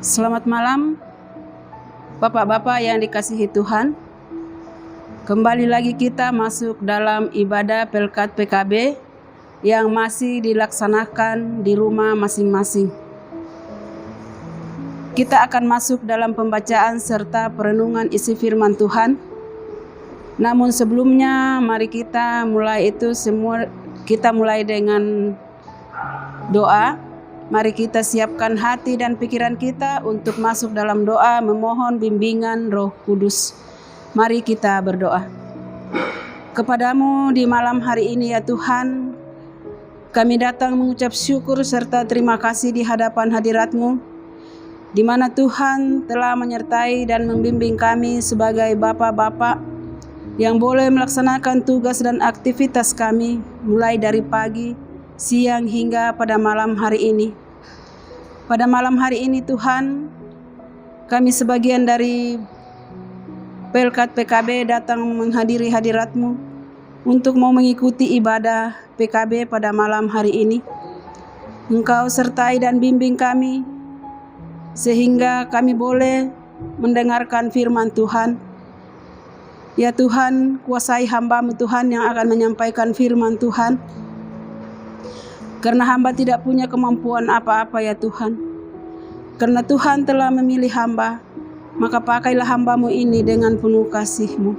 Selamat malam, Bapak-bapak yang dikasihi Tuhan. Kembali lagi kita masuk dalam ibadah Pelkat PKB yang masih dilaksanakan di rumah masing-masing. Kita akan masuk dalam pembacaan serta perenungan isi firman Tuhan. Namun sebelumnya mari kita mulai dengan doa. Mari kita siapkan hati dan pikiran kita untuk masuk dalam doa memohon bimbingan Roh Kudus. Mari kita berdoa. Kepadamu di malam hari ini ya Tuhan, kami datang mengucap syukur serta terima kasih di hadapan hadirat-Mu, di mana Tuhan telah menyertai dan membimbing kami sebagai bapak-bapak yang boleh melaksanakan tugas dan aktivitas kami mulai dari pagi, siang hingga pada malam hari ini. Pada malam hari ini Tuhan, kami sebagian dari Pelkat PKB datang menghadiri hadirat-Mu untuk mau mengikuti ibadah PKB pada malam hari ini. Engkau sertai dan bimbing kami sehingga kami boleh mendengarkan firman Tuhan. Ya Tuhan, kuasai hamba-Mu Tuhan yang akan menyampaikan firman Tuhan. Karena hamba tidak punya kemampuan apa-apa ya Tuhan. Karena Tuhan telah memilih hamba, maka pakailah hamba-Mu ini dengan penuh kasih-Mu.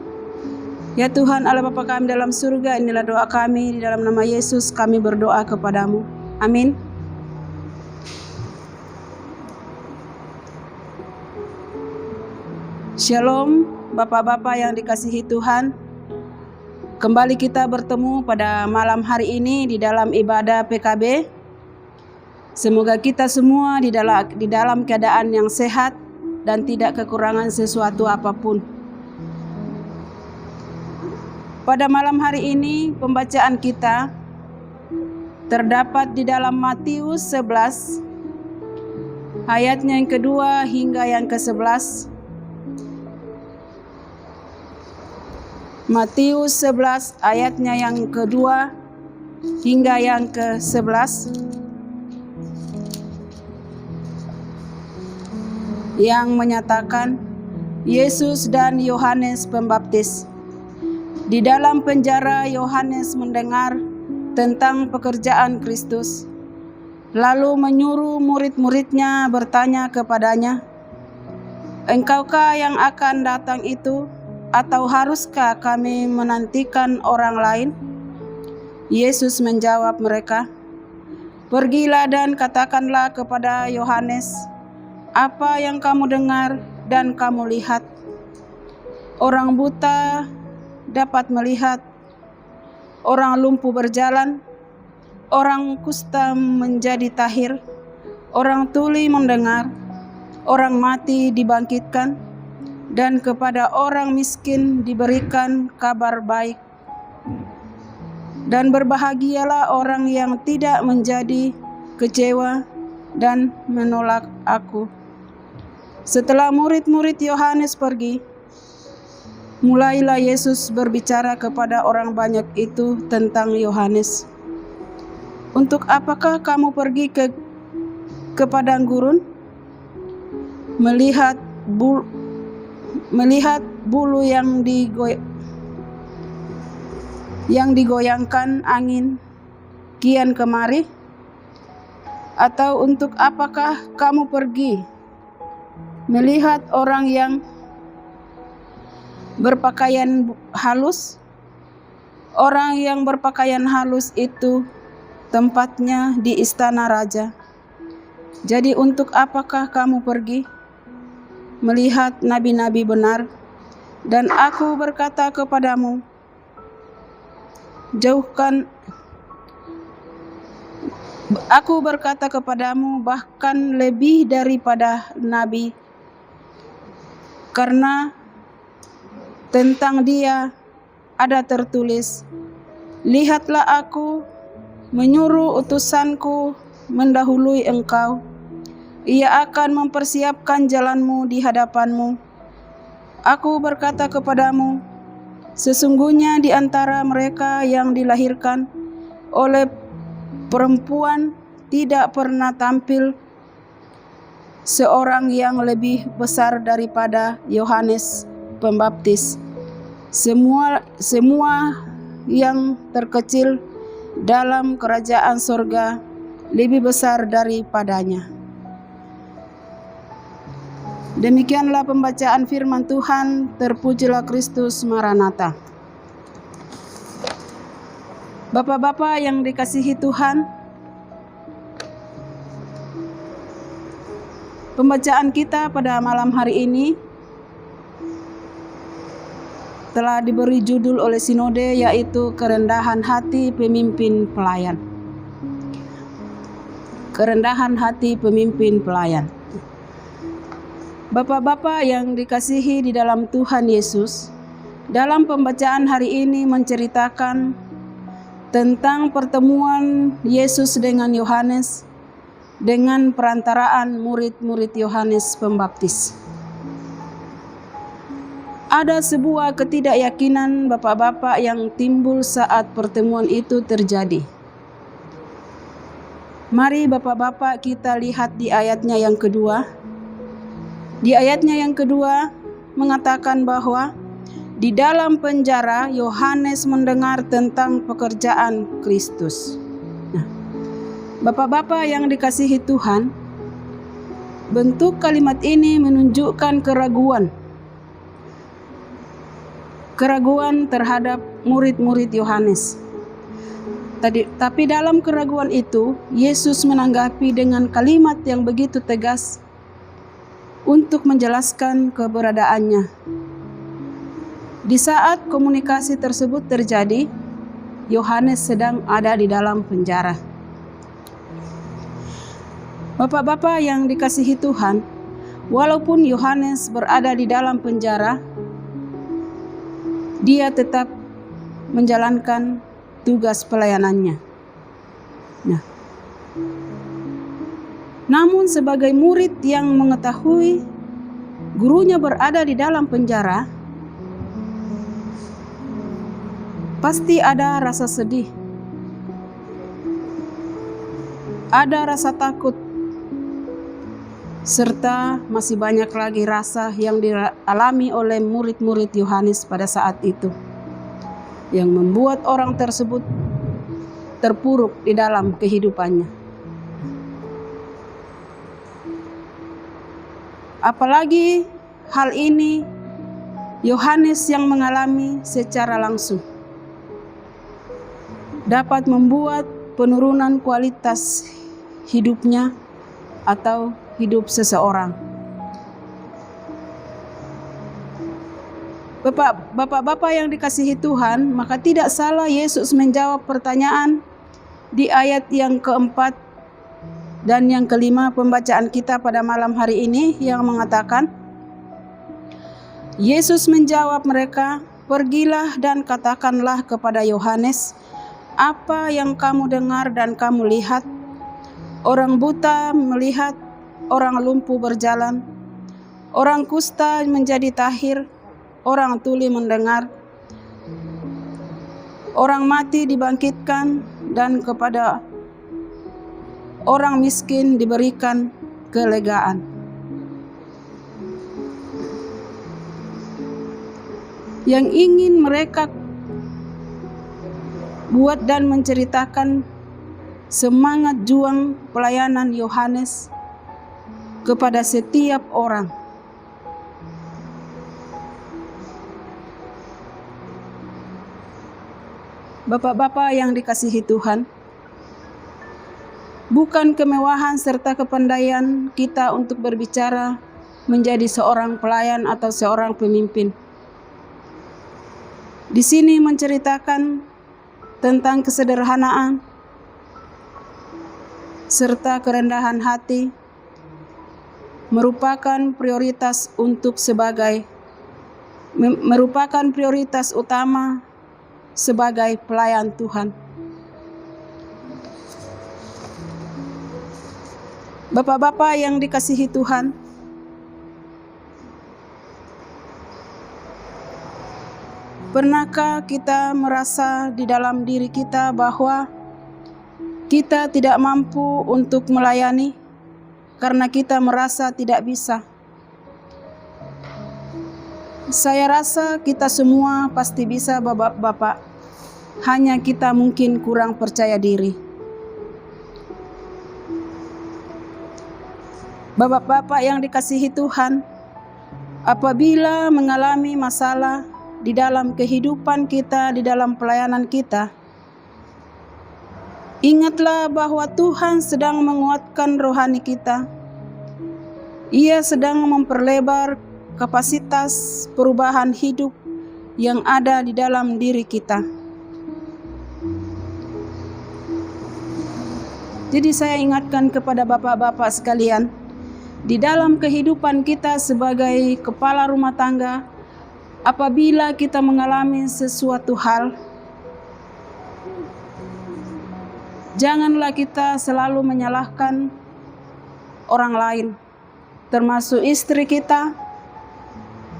Ya Tuhan Allah Bapa kami dalam surga, inilah doa kami, di dalam nama Yesus kami berdoa kepadamu. Amin. Shalom Bapak-bapak yang dikasihi Tuhan. Kembali kita bertemu pada malam hari ini di dalam ibadah PKB. Semoga kita semua di dalam keadaan yang sehat dan tidak kekurangan sesuatu apapun. Pada malam hari ini pembacaan kita terdapat di dalam Matius 11 ayatnya yang kedua hingga yang ke-11. Matius 11 ayatnya yang kedua hingga yang ke-11 yang menyatakan Yesus dan Yohanes Pembaptis. Di dalam penjara Yohanes mendengar tentang pekerjaan Kristus, lalu menyuruh murid-muridnya bertanya kepadanya, "Engkaukah yang akan datang itu? Atau haruskah kami menantikan orang lain?" Yesus menjawab mereka, "Pergilah dan katakanlah kepada Yohanes apa yang kamu dengar dan kamu lihat. Orang buta dapat melihat, orang lumpuh berjalan, orang kusta menjadi tahir, orang tuli mendengar, orang mati dibangkitkan, dan kepada orang miskin diberikan kabar baik. Dan berbahagialah orang yang tidak menjadi kecewa dan menolak aku." Setelah murid-murid Yohanes pergi, mulailah Yesus berbicara kepada orang banyak itu tentang Yohanes. "Untuk apakah kamu pergi ke padang gurun? Melihat bulu yang digoyangkan angin kian kemari? Atau untuk apakah kamu pergi melihat orang yang berpakaian halus? Orang yang berpakaian halus itu tempatnya di istana raja. Jadi untuk apakah kamu pergi melihat nabi-nabi benar? Dan aku berkata kepadamu, bahkan lebih daripada nabi, karena tentang dia ada tertulis, 'Lihatlah aku menyuruh utusanku mendahului engkau. Ia akan mempersiapkan jalanmu di hadapanmu.' Aku berkata kepadamu, sesungguhnya di antara mereka yang dilahirkan oleh perempuan tidak pernah tampil seorang yang lebih besar daripada Yohanes Pembaptis. Semua yang terkecil dalam kerajaan sorga lebih besar daripadanya. Demikianlah pembacaan firman Tuhan. Terpujilah Kristus Maranatha. Bapak-bapak yang dikasihi Tuhan, pembacaan kita pada malam hari ini telah diberi judul oleh Sinode, yaitu kerendahan hati pemimpin pelayan. Kerendahan hati pemimpin pelayan. Bapak-bapak yang dikasihi di dalam Tuhan Yesus, dalam pembacaan hari ini menceritakan tentang pertemuan Yesus dengan Yohanes dengan perantaraan murid-murid Yohanes Pembaptis. Ada sebuah ketidakyakinan bapak-bapak yang timbul saat pertemuan itu terjadi. Mari bapak-bapak kita lihat di ayatnya yang kedua. Di ayatnya yang kedua mengatakan bahwa di dalam penjara Yohanes mendengar tentang pekerjaan Kristus. Nah, bapak-bapak yang dikasihi Tuhan, bentuk kalimat ini menunjukkan keraguan terhadap murid-murid Yohanes. Tapi dalam keraguan itu, Yesus menanggapi dengan kalimat yang begitu tegas untuk menjelaskan keberadaannya. Di saat komunikasi tersebut terjadi, Yohanes sedang ada di dalam penjara. Bapak-bapak yang dikasihi Tuhan, walaupun Yohanes berada di dalam penjara, dia tetap menjalankan tugas pelayanannya. Nah, namun sebagai murid yang mengetahui gurunya berada di dalam penjara, pasti ada rasa sedih, ada rasa takut, serta masih banyak lagi rasa yang dialami oleh murid-murid Yohanes pada saat itu, yang membuat orang tersebut terpuruk di dalam kehidupannya. Apalagi hal ini Yohanes yang mengalami secara langsung dapat membuat penurunan kualitas hidupnya atau hidup seseorang. Bapak-bapak yang dikasihi Tuhan, maka tidak salah Yesus menjawab pertanyaan di ayat yang keempat dan yang kelima pembacaan kita pada malam hari ini, yang mengatakan, Yesus menjawab mereka, "Pergilah dan katakanlah kepada Yohanes apa yang kamu dengar dan kamu lihat. Orang buta melihat, orang lumpuh berjalan, orang kusta menjadi tahir, orang tuli mendengar, orang mati dibangkitkan, dan kepada orang miskin diberikan kelegaan." Yang ingin mereka buat dan menceritakan semangat juang pelayanan Yohanes kepada setiap orang. Bapak-bapak yang dikasihi Tuhan, bukan kemewahan serta kepandaian kita untuk berbicara menjadi seorang pelayan atau seorang pemimpin. Di sini menceritakan tentang kesederhanaan serta kerendahan hati merupakan prioritas utama sebagai pelayan Tuhan. Bapak-bapak yang dikasihi Tuhan, pernahkah kita merasa di dalam diri kita bahwa kita tidak mampu untuk melayani karena kita merasa tidak bisa. Saya rasa kita semua pasti bisa, Bapak-bapak. Hanya kita mungkin kurang percaya diri. Bapak-bapak yang dikasihi Tuhan, apabila mengalami masalah di dalam kehidupan kita, di dalam pelayanan kita, ingatlah bahwa Tuhan sedang menguatkan rohani kita. Ia sedang memperlebar kapasitas perubahan hidup yang ada di dalam diri kita. Jadi saya ingatkan kepada bapak-bapak sekalian, di dalam kehidupan kita sebagai kepala rumah tangga, apabila kita mengalami sesuatu hal, janganlah kita selalu menyalahkan orang lain, termasuk istri kita,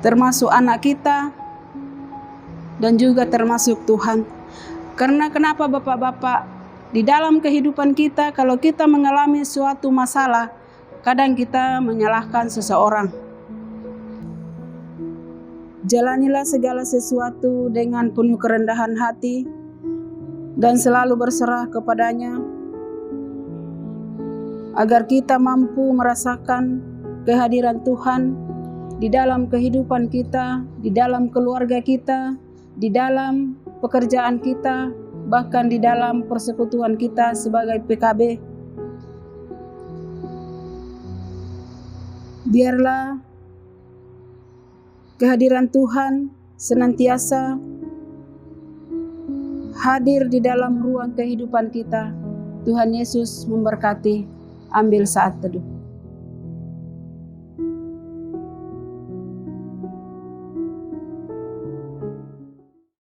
termasuk anak kita, dan juga termasuk Tuhan. Karena kenapa Bapak-bapak, di dalam kehidupan kita, kalau kita mengalami suatu masalah, kadang kita menyalahkan seseorang. Jalanilah segala sesuatu dengan penuh kerendahan hati dan selalu berserah kepadanya, agar kita mampu merasakan kehadiran Tuhan di dalam kehidupan kita, di dalam keluarga kita, di dalam pekerjaan kita, bahkan di dalam persekutuan kita sebagai PKB. Biarlah kehadiran Tuhan senantiasa hadir di dalam ruang kehidupan kita. Tuhan Yesus memberkati. Ambil saat teduh.